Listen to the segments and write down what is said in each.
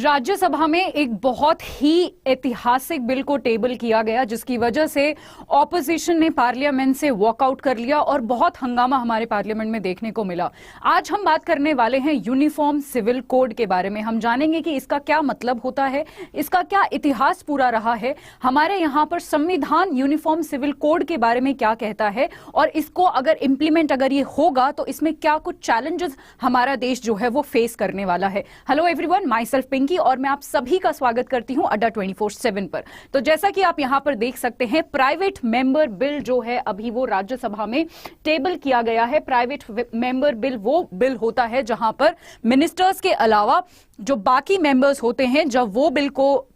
राज्यसभा में एक बहुत ही ऐतिहासिक बिल को टेबल किया गया, जिसकी वजह से ऑपोजिशन ने पार्लियामेंट से वॉकआउट कर लिया और बहुत हंगामा हमारे पार्लियामेंट में देखने को मिला। आज हम बात करने वाले हैं यूनिफॉर्म सिविल कोड के बारे में। हम जानेंगे कि इसका क्या मतलब होता है, इसका क्या इतिहास पूरा रहा है, हमारे यहाँ पर संविधान यूनिफॉर्म सिविल कोड के बारे में क्या कहता है, और इसको अगर इंप्लीमेंट अगर ये होगा तो इसमें क्या कुछ चैलेंजेस हमारा देश जो है वो फेस करने वाला है। Hello everyone, myself Pinky और मैं आप सभी का स्वागत करती हूं अड्डा 24/7 पर। तो जैसा कि आप यहां पर देख सकते हैं, प्राइवेट मेंबर बिल जो है अभी वो राज्यसभा में टेबल किया गया है। प्राइवेट मेंबर बिल वो बिल होता है जहां पर मिनिस्टर्स के अलावा जो बाकी मेंबर्स होते हैं, जब वो बिल को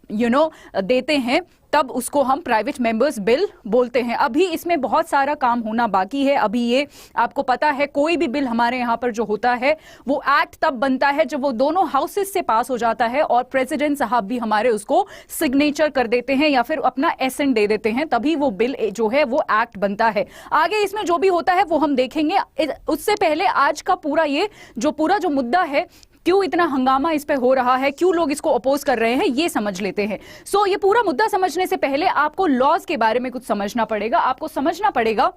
देते हैं तब उसको हम प्राइवेट मेंबर्स बिल बोलते हैं। अभी इसमें बहुत सारा काम होना बाकी है। अभी ये आपको पता है, कोई भी बिल हमारे यहाँ पर जो होता है वो एक्ट तब बनता है जब वो दोनों हाउसेस से पास हो जाता है और प्रेसिडेंट साहब भी हमारे उसको सिग्नेचर कर देते हैं या फिर अपना एसेंट दे देते हैं, तभी वो बिल जो है वो एक्ट बनता है। आगे इसमें जो भी होता है वो हम देखेंगे। उससे पहले आज का पूरा ये जो मुद्दा है, क्यों इतना हंगामा इस पे हो रहा है, क्यों लोग इसको अपोज कर रहे हैं, ये समझ लेते हैं। ये पूरा मुद्दा समझने से पहले आपको लॉज के बारे में कुछ समझना पड़ेगा। आपको समझना पड़ेगा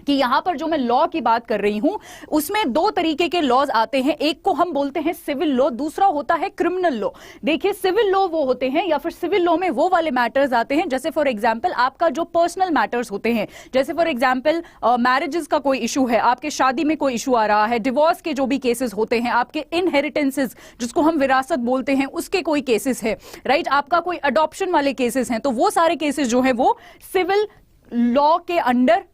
कि यहां पर जो मैं लॉ की बात कर रही हूं उसमें दो तरीके के लॉज आते हैं। एक को हम बोलते हैं सिविल लॉ, दूसरा होता है क्रिमिनल लॉ। देखिए, सिविल लॉ वो होते हैं या फिर सिविल लॉ में वो वाले मैटर्स आते हैं, जैसे फॉर एग्जांपल आपका जो पर्सनल मैटर्स होते हैं, जैसे फॉर एग्जांपल मैरिजेस का कोई इशू है, आपके शादी में कोई इशू आ रहा है, डिवोर्स के जो भी केसेस होते हैं, आपके इनहेरिटेंसेस जिसको हम विरासत बोलते हैं उसके कोई केसेस है, राइट, आपका कोई अडॉप्शन वाले केसेस हैं, तो वो सारे केसेस जो है वो सिविल लॉ के अंडर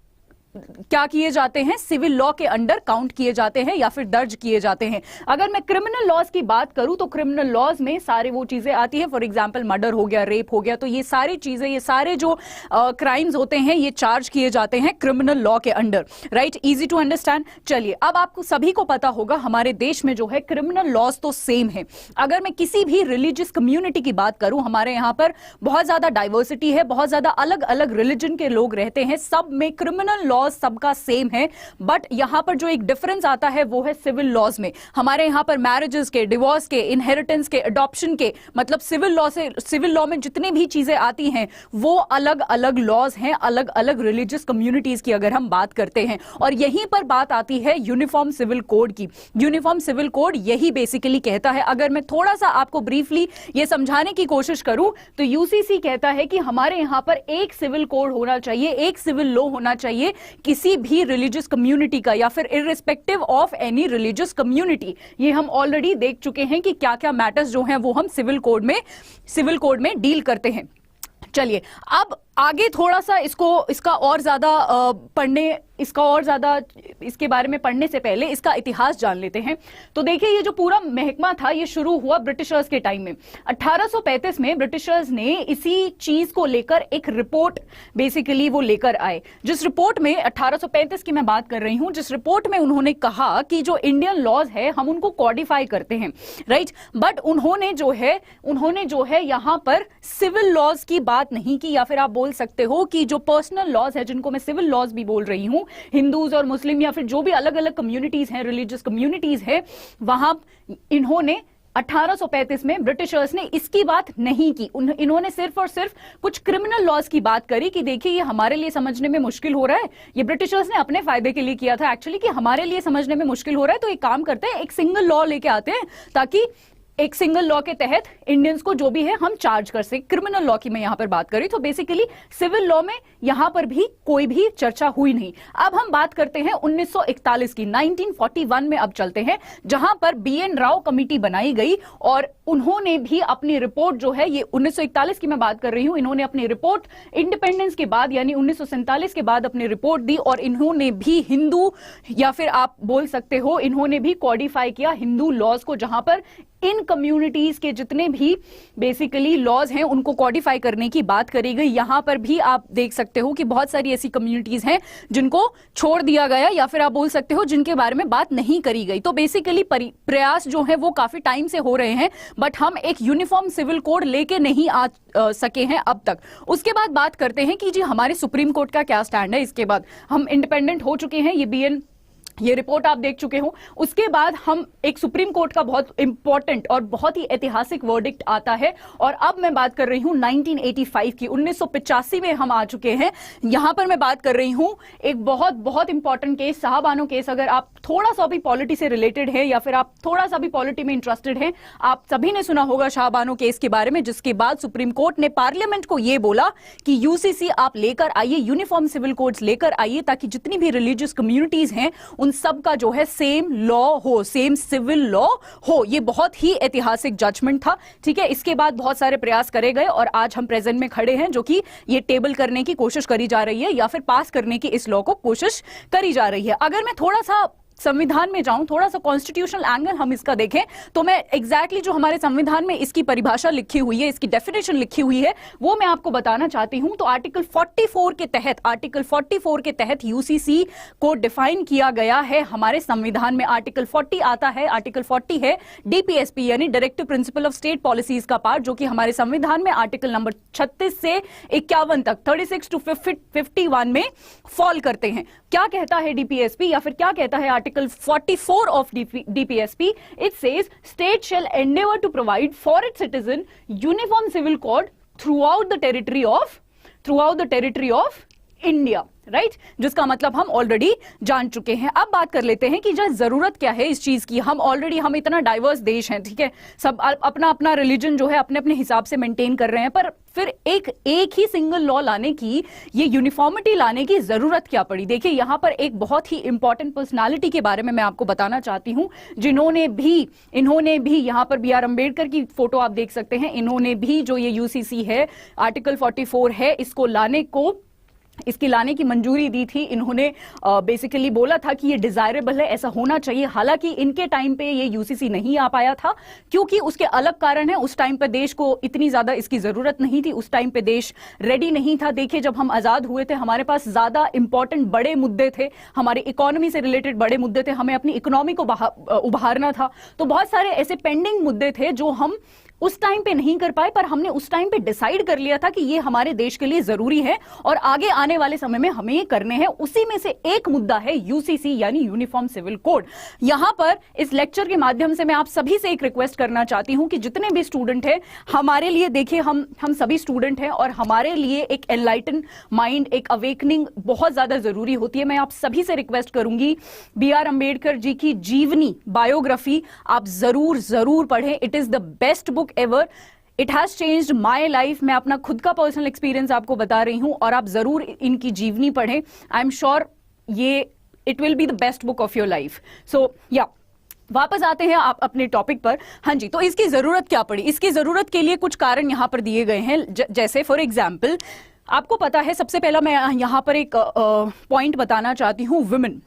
क्या किए जाते हैं, सिविल लॉ के अंडर काउंट किए जाते हैं या फिर दर्ज किए जाते हैं। अगर मैं क्रिमिनल लॉज की बात करूं तो क्रिमिनल लॉज में सारे वो चीजें आती है, फॉर एग्जांपल मर्डर हो गया, रेप हो गया, तो ये सारी चीजें, ये सारे जो क्राइम्स होते हैं ये चार्ज किए जाते हैं क्रिमिनल लॉ के under, right. Easy to understand. चलिए, अब आपको सभी को पता होगा हमारे देश में जो है क्रिमिनल लॉज तो सेम है। अगर मैं किसी भी रिलीजियस कम्युनिटी की बात करूं, हमारे यहाँ पर बहुत ज्यादा डाइवर्सिटी है, बहुत ज्यादा अलग अलग रिलीजन के लोग रहते हैं, सब में क्रिमिनल लॉज सबका सेम है। बट यहां पर जो एक डिफरेंस आता है वो है सिविल लॉज में। हमारे यहां पर मैरिजेस के, डिवोर्स के, इनहेरिटेंस के, अडॉप्शन के, मतलब सिविल लॉ में जितनी भी चीजें आती हैं वो अलग अलग लॉज हैं, अलग अलग रिलीजियस कम्युनिटीज की अगर हम बात करते हैं। और यहीं पर बात आती है यूनिफॉर्म सिविल कोड की। यूनिफॉर्म सिविल कोड यही बेसिकली कहता है, अगर मैं थोड़ा सा आपको ब्रीफली ये समझाने की कोशिश करूं तो यूसीसी कहता है कि हमारे यहां पर एक सिविल कोड होना चाहिए, एक सिविल लॉ होना चाहिए किसी भी रिलीजियस कम्युनिटी का, या फिर irrespective of any religious community. ये हम ऑलरेडी देख चुके हैं कि क्या क्या मैटर्स जो हैं वो हम सिविल कोड में डील करते हैं। चलिए, अब आगे थोड़ा सा इसका और ज्यादा इसके बारे में पढ़ने से पहले इसका इतिहास जान लेते हैं। तो देखिए, ये जो पूरा महकमा था ये शुरू हुआ ब्रिटिशर्स के टाइम में। 1835 में ब्रिटिशर्स ने इसी चीज को लेकर एक रिपोर्ट बेसिकली वो लेकर आए, जिस रिपोर्ट में 1835 की मैं बात कर रही हूं, जिस रिपोर्ट में उन्होंने कहा कि जो इंडियन लॉज है हम उनको कॉडिफाई करते हैं, राइट। बट उन्होंने जो है यहां पर सिविल लॉज की बात नहीं की, या फिर आप बोल सकते हो कि जो पर्सनल लॉज है, जिनको मैं सिविल लॉज भी बोल रही हूं, हिंदूज और मुस्लिम या फिर जो भी अलग अलग कम्युनिटीज हैं, रिलीजियस कम्युनिटीज है, वहां इन्होंने 1835 में ब्रिटिशर्स ने इसकी बात नहीं की। इन्होंने सिर्फ और सिर्फ कुछ क्रिमिनल लॉज की बात करी कि देखिए ये हमारे लिए समझने में मुश्किल हो रहा है। ये ब्रिटिशर्स ने अपने फायदे के लिए किया था एक्चुअली, कि हमारे लिए समझने में मुश्किल हो रहा है, तो एक काम करते हैं, एक सिंगल लॉ लेके आते हैं ताकि एक सिंगल लॉ के तहत इंडियंस को जो भी है हम चार्ज कर सके। क्रिमिनल लॉ की मैं यहां पर बात करी, तो बेसिकली सिविल लॉ में यहां पर भी कोई भी चर्चा हुई नहीं। अब हम बात करते हैं 1941 की, 1941 में अब चलते हैं, जहां पर BN राव कमेटी बनाई गई और उन्होंने भी अपनी रिपोर्ट जो है, ये 1941 की मैं बात कर रही हूं, इन्होंने अपनी रिपोर्ट इंडिपेंडेंस के बाद यानी 1947 के बाद अपनी रिपोर्ट दी और इन्होंने भी हिंदू, या फिर आप बोल सकते हो इन्होंने भी कॉडिफाई किया हिंदू लॉज को, जहां पर इन कम्युनिटीज के जितने भी बेसिकली लॉज हैं उनको कॉडिफाई करने की बात करी गई। यहां पर भी आप देख सकते हो कि बहुत सारी ऐसी कम्युनिटीज हैं जिनको छोड़ दिया गया, या फिर आप बोल सकते हो जिनके बारे में बात नहीं करी गई। तो बेसिकली प्रयास जो है वो काफी टाइम से हो रहे हैं, बट हम एक यूनिफॉर्म सिविल कोड लेके नहीं आ सके हैं अब तक। उसके बाद बात करते हैं कि जी हमारे सुप्रीम कोर्ट का क्या स्टैंड है। इसके बाद हम इंडिपेंडेंट हो चुके हैं, ये BN ये रिपोर्ट आप देख चुके हो। उसके बाद हम एक सुप्रीम कोर्ट का बहुत इंपॉर्टेंट और बहुत ही ऐतिहासिक वर्डिक्ट आता है, और अब मैं बात कर रही हूं 1985 की। 1985 में हम आ चुके हैं। यहां पर मैं बात कर रही हूं एक बहुत बहुत इंपॉर्टेंट केस, शाहबानो केस। अगर आप थोड़ा सा भी पॉलिटी से रिलेटेड है या फिर आप थोड़ा सा भी पॉलिटी में इंटरेस्टेड हैं, आप सभी ने सुना होगा शाहबानो केस के बारे में, जिसके बाद सुप्रीम कोर्ट ने पार्लियामेंट को यह बोला कि यूसीसी आप लेकर आइए, यूनिफॉर्म सिविल कोड्स लेकर आइए, ताकि जितनी भी रिलीजियस कम्युनिटीज हैं उन सब का जो है सेम लॉ हो, सेम सिविल लॉ हो। ये बहुत ही ऐतिहासिक जजमेंट था, ठीक है। इसके बाद बहुत सारे प्रयास करे गए और आज हम प्रेजेंट में खड़े हैं, जो कि ये टेबल करने की कोशिश करी जा रही है या फिर पास करने की इस लॉ को कोशिश करी जा रही है। अगर मैं थोड़ा सा संविधान में जाऊं, थोड़ा सा कॉन्स्टिट्यूशनल एंगल हम इसका देखें, तो मैं एग्जैक्टली जो हमारे संविधान में इसकी परिभाषा लिखी हुई है, इसकी डेफिनेशन लिखी हुई है, वो मैं आपको बताना चाहती हूं। तो आर्टिकल 44 के तहत यूसीसी को डिफाइन किया गया है हमारे संविधान में। आर्टिकल 40 आता है, आर्टिकल 40 है डीपीएसपी यानी directive principle of state policies का पार्ट, जो कि हमारे संविधान में आर्टिकल नंबर 36 से 51 तक 36 to 51 में फॉल करते हैं। क्या कहता है डीपीएसपी या फिर क्या कहता है Article 44 of DPSP? It says state shall endeavor to provide for its citizen uniform civil code throughout the territory of India, right? जिसका मतलब हम ऑलरेडी जान चुके हैं। अब बात कर लेते हैं कि जरूरत क्या है इस चीज की। हम इतना डाइवर्स देश हैं, ठीक है, सब अपना अपना रिलीजन जो है अपने अपने हिसाब से मेंटेन कर रहे हैं, पर फिर एक ही सिंगल लॉ लाने की, ये यूनिफॉर्मिटी लाने की जरूरत क्या पड़ी? देखिए, यहां पर एक बहुत ही इंपॉर्टेंट पर्सनालिटी के बारे में मैं आपको बताना चाहती हूं, इन्होंने भी यहां पर बी आर अम्बेडकर की फोटो आप देख सकते हैं। इन्होंने भी जो ये यूसीसी है, आर्टिकल 44 है, इसकी लाने की मंजूरी दी थी। इन्होंने बेसिकली बोला था कि ये डिजायरेबल है, ऐसा होना चाहिए। हालांकि इनके टाइम पे ये यूसीसी नहीं आ पाया था, क्योंकि उसके अलग कारण है। उस टाइम पे देश को इतनी ज्यादा इसकी जरूरत नहीं थी, उस टाइम पे देश रेडी नहीं था। देखिए, जब हम आजाद हुए थे, हमारे पास ज्यादा इंपॉर्टेंट बड़े मुद्दे थे, हमारी इकोनॉमी से रिलेटेड बड़े मुद्दे थे, हमें अपनी इकोनॉमी को उभारना था। तो बहुत सारे ऐसे पेंडिंग मुद्दे थे जो हम उस टाइम पे नहीं कर पाए, पर हमने उस टाइम पे डिसाइड कर लिया था कि ये हमारे देश के लिए जरूरी है और आगे आने वाले समय में हमें ये करने हैं। उसी में से एक मुद्दा है यूसीसी यानी यूनिफॉर्म सिविल कोड। यहां पर इस लेक्चर के माध्यम से मैं आप सभी से एक रिक्वेस्ट करना चाहती हूं कि जितने भी स्टूडेंट हैं, हमारे लिए, देखिए, हम सभी स्टूडेंट हैं और हमारे लिए एक एनलाइटन माइंड, एक अवेकनिंग बहुत ज्यादा जरूरी होती है। मैं आप सभी से रिक्वेस्ट करूंगी, बी आर अम्बेडकर जी की जीवनी, बायोग्राफी आप जरूर पढ़ें। It is the best book ever, it has changed my life. मैं अपना खुद का पर्सनल एक्सपीरियंस आपको बता रही हूं और आप जरूर इनकी जीवनी पढ़ें। I am sure it will be the best book of your life. So या वापस आते हैं आप अपने टॉपिक पर। हाँ जी, तो इसकी जरूरत क्या पड़ी? इसकी जरूरत के लिए कुछ कारण यहां पर दिए गए हैं। जैसे फॉर एग्जाम्पल, आपको पता है, सबसे पहला मैं यहां पर एक पॉइंट बताना चाहती हूं, वुमेन।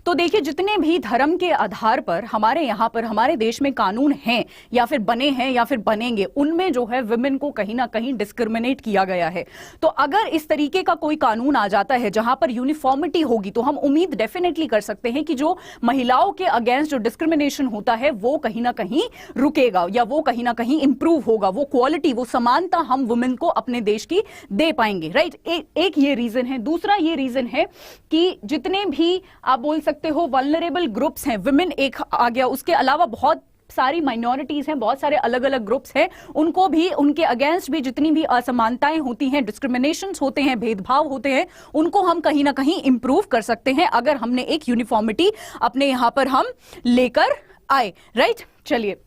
तो देखिए, जितने भी धर्म के आधार पर हमारे यहाँ पर, हमारे देश में कानून हैं या फिर बने हैं या फिर बनेंगे, उनमें जो है विमेन को कहीं ना कहीं डिस्क्रिमिनेट किया गया है। तो अगर इस तरीके का कोई कानून आ जाता है जहां पर यूनिफॉर्मिटी होगी, तो हम उम्मीद डेफिनेटली कर सकते हैं कि जो महिलाओं के अगेंस्ट जो डिस्क्रिमिनेशन होता है वो कहीं ना कहीं रुकेगा या वो कहीं ना कहीं इंप्रूव होगा। वो क्वालिटी, वो समानता हम वुमेन को अपने देश की दे पाएंगे, राइट? एक ये रीजन है। दूसरा ये रीजन है कि जितने भी आप बोल सकते हो वल्नरेबल ग्रुप्स हैं, विमेन एक आ गया, उसके अलावा बहुत सारी माइनॉरिटीज हैं, बहुत सारे अलग अलग ग्रुप्स हैं, उनको भी, उनके अगेंस्ट भी जितनी भी असमानताएं होती हैं, डिस्क्रिमिनेशंस होते हैं, भेदभाव होते हैं, उनको हम कहीं ना कहीं इंप्रूव कर सकते हैं अगर हमने एक यूनिफॉर्मिटी अपने यहां पर हम लेकर आए, राइट? चलिए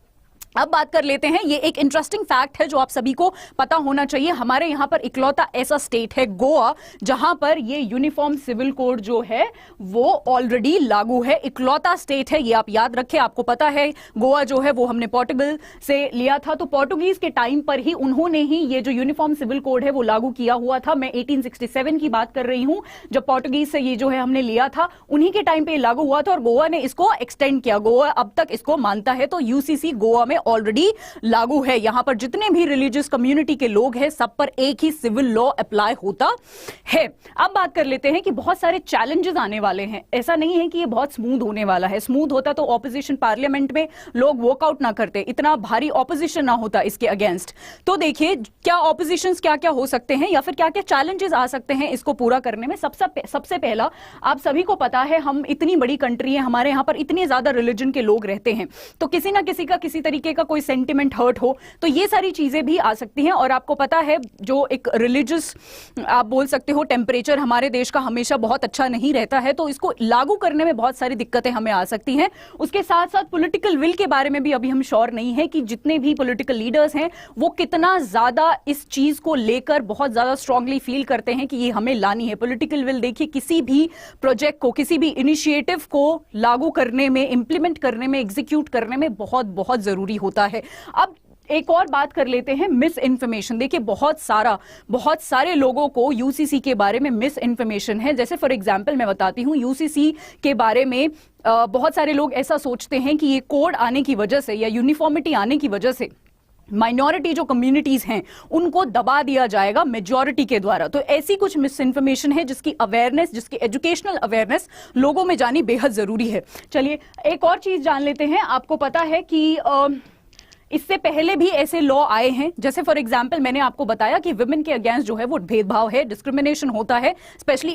अब बात कर लेते हैं। ये एक इंटरेस्टिंग फैक्ट है जो आप सभी को पता होना चाहिए। हमारे यहाँ पर इकलौता ऐसा स्टेट है गोवा जहां पर ये यूनिफॉर्म सिविल कोड जो है वो ऑलरेडी लागू है। इकलौता स्टेट है, ये आप याद रखें। आपको पता है गोवा जो है वो हमने पोर्टुगल से लिया था, तो पोर्टुगीज के टाइम पर ही उन्होंने ही ये जो यूनिफॉर्म सिविल कोड है वो लागू किया हुआ था। मैं 1867 की बात कर रही हूं, जब पोर्टुगीज से ये जो है हमने लिया था, उन्हीं के टाइम पे लागू हुआ था और गोवा ने इसको एक्सटेंड किया। गोवा अब तक इसको मानता है, तो यूसीसी गोवा में ऑलरेडी लागू है। यहां पर जितने भी रिलीजियस कम्युनिटी के लोग हैं सब पर एक ही सिविल लॉ अप्लाई होता है। अब बात कर लेते हैं कि बहुत सारे चैलेंजेस आने वाले हैं। ऐसा नहीं है कि ये बहुत स्मूथ होने वाला है। स्मूथ होता तो ऑपोजिशन पार्लियामेंट में लोग वॉकआउट ना करते, इतना भारी ऑपोजिशन ना होता इसके अगेंस्ट। तो देखिए क्या ऑपोजिशन क्या क्या हो सकते हैं या फिर क्या क्या चैलेंजेस आ सकते हैं इसको पूरा करने में। सबसे पहला, आप सभी को पता है हम इतनी बड़ी कंट्री है, हमारे यहां पर इतने ज्यादा रिलीजन के लोग रहते हैं, तो किसी ना किसी का किसी तरीके का कोई सेंटिमेंट हर्ट हो तो ये सारी चीजें भी आ सकती हैं। और आपको पता है जो एक रिलीजियस आप बोल सकते हो टेम्परेचर हमारे देश का हमेशा बहुत अच्छा नहीं रहता है, तो इसको लागू करने में बहुत सारी दिक्कतें हमें आ सकती हैं। उसके साथ साथ पॉलिटिकल विल के बारे में भी अभी हम श्योर नहीं है कि जितने भी पॉलिटिकल लीडर्स हैं वो कितना ज्यादा इस चीज को लेकर बहुत ज्यादा स्ट्रांगली फील करते हैं कि ये हमें लानी है। पॉलिटिकल विल देखिए किसी भी प्रोजेक्ट को, किसी भी इनिशिएटिव को लागू करने में, इंप्लीमेंट करने में, एग्जीक्यूट करने में बहुत बहुत जरूरी होता है। अब एक और बात कर लेते हैं मिस इन्फॉर्मेशन। देखिए बहुत सारे लोगों को यूसीसी के बारे में मिस इन्फॉर्मेशन है। जैसे फॉर एग्जांपल मैं बताती हूं, यूसीसी के बारे में बहुत सारे लोग ऐसा सोचते हैं कि ये कोड आने की वजह से या यूनिफॉर्मिटी आने की वजह से माइनॉरिटी जो कम्युनिटीज हैं उनको दबा दिया जाएगा मेजॉरिटी के द्वारा। तो ऐसी कुछ मिस इन्फॉर्मेशन है जिसकी अवेयरनेस, जिसकी एजुकेशनल अवेयरनेस लोगों में जानी बेहद जरूरी है। चलिए एक और चीज जान लेते हैं। आपको पता है कि इससे पहले भी ऐसे लॉ आए हैं। जैसे फॉर एग्जांपल मैंने आपको बताया कि विमेन के अगेंस्ट जो है वो भेदभाव है, डिस्क्रिमिनेशन होता है, स्पेशली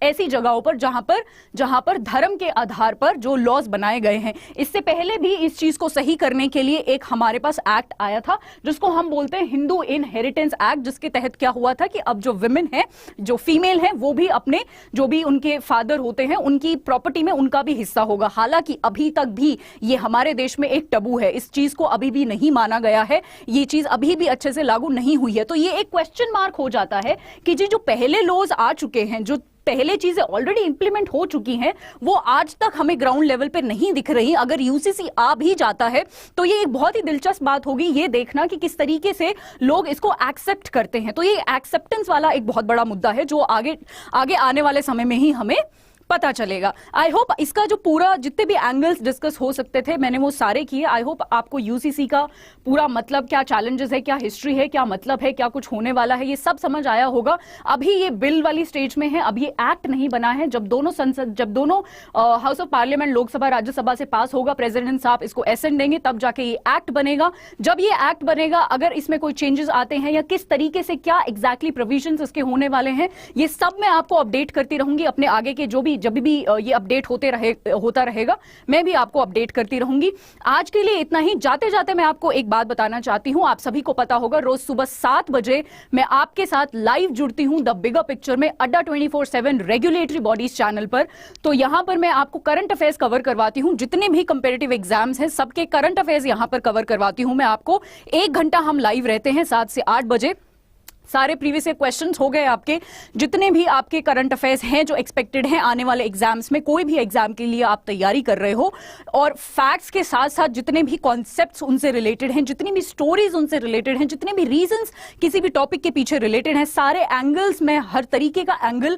ऐसी जगहों पर जहां पर धर्म के आधार पर जो लॉज बनाए गए हैं। इससे पहले भी इस चीज को सही करने के लिए एक हमारे पास एक्ट आया था जिसको हम बोलते हैं हिंदू इनहेरिटेंस एक्ट, जिसके तहत क्या हुआ था कि अब जो विमेन है, जो फीमेल है, वो भी अपने जो भी उनके फादर होते हैं उनकी प्रॉपर्टी में उनका भी हिस्सा होगा। हालांकि अभी तक भी ये हमारे देश में एक टबू है, इस चीज को अभी भी नहीं माना गया है, ये चीज अभी भी अच्छे से लागू नहीं हुई है। तो ये एक क्वेश्चन मार्क हो जाता है कि जो पहले लॉज आ चुके हैं, जो पहले चीजें ऑलरेडी इंप्लीमेंट हो चुकी हैं, वो आज तक हमें ग्राउंड लेवल पे नहीं दिख रही। अगर यूसीसी आ भी जाता है तो ये एक बहुत ही दिलचस्प बात होगी ये देखना कि किस तरीके से लोग इसको एक्सेप्ट करते हैं। तो ये एक्सेप्टेंस वाला एक बहुत बड़ा मुद्दा है जो आगे आने वाले समय में ही हमें पता चलेगा। आई होप इसका जो पूरा जितने भी एंगल्स डिस्कस हो सकते थे मैंने वो सारे किए। आई होप आपको यूसीसी का पूरा मतलब, क्या चैलेंजेस है, क्या हिस्ट्री है, क्या मतलब है, क्या कुछ होने वाला है, ये सब समझ आया होगा। अभी ये बिल वाली स्टेज में है, अब ये एक्ट नहीं बना है। जब दोनों house of parliament, Lok Sabha Rajya Sabha से पास होगा, प्रेसिडेंट साहब इसको एसेंट देंगे, तब जाके ये एक्ट बनेगा। जब ये एक्ट बनेगा, अगर इसमें कोई चेंजेस आते हैं या किस तरीके से क्या एग्जैक्टली प्रोविजंस इसके होने वाले हैं, ये सब मैं आपको अपडेट करती रहूंगी अपने आगे के जब भी ये अपडेट होता रहेगा मैं भी आपको अपडेट करती रहूंगी। आज के लिए इतना ही। जाते जाते मैं आपको एक बात बताना चाहती हूं, आप सभी को पता होगा रोज सुबह 7 बजे मैं आपके साथ लाइव जुड़ती हूं द बिगर पिक्चर में, अड्डा 24/7 रेगुलेटरी बॉडीज चैनल पर। तो यहां पर मैं आपको करंट अफेयर्स कवर करवाती हूं, जितने भी कंपेरेटिव एग्जाम्स हैं सबके करंट अफेयर्स यहां पर कवर करवाती हूं मैं आपको। 1 घंटा हम लाइव रहते हैं 7 से 8 बजे। सारे प्रीवियस क्वेश्चंस हो गए आपके, जितने भी आपके करंट अफेयर्स हैं जो एक्सपेक्टेड हैं आने वाले एग्जाम्स में, कोई भी एग्जाम के लिए आप तैयारी कर रहे हो, और फैक्ट्स के साथ साथ जितने भी कॉन्सेप्ट्स उनसे रिलेटेड हैं, जितनी भी स्टोरीज उनसे रिलेटेड हैं, जितने भी रीजंस किसी भी टॉपिक के पीछे रिलेटेड हैं, सारे एंगल्स में, हर तरीके का एंगल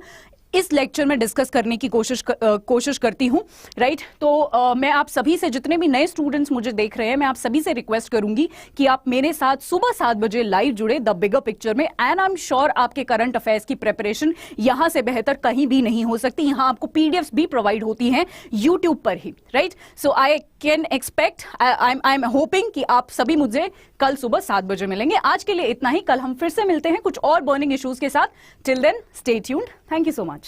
इस लेक्चर में डिस्कस करने की कोशिश करती हूं। राइट, तो मैं आप सभी से, जितने भी नए स्टूडेंट्स मुझे देख रहे हैं, मैं आप सभी से रिक्वेस्ट करूंगी कि आप मेरे साथ सुबह 7 बजे लाइव जुड़े द बिगर पिक्चर में। एंड आई एम श्योर आपके करंट अफेयर्स की प्रिपरेशन यहां से बेहतर कहीं भी नहीं हो सकती। यहां आपको पीडीएफ्स भी प्रोवाइड होती हैं यूट्यूब पर ही। Right, so I can expect, I am hoping कि आप सभी मुझे कल सुबह 7 बजे मिलेंगे। आज के लिए इतना ही, कल हम फिर से मिलते हैं कुछ और बर्निंग इश्यूज के साथ। Till then stay tuned. Thank you so much.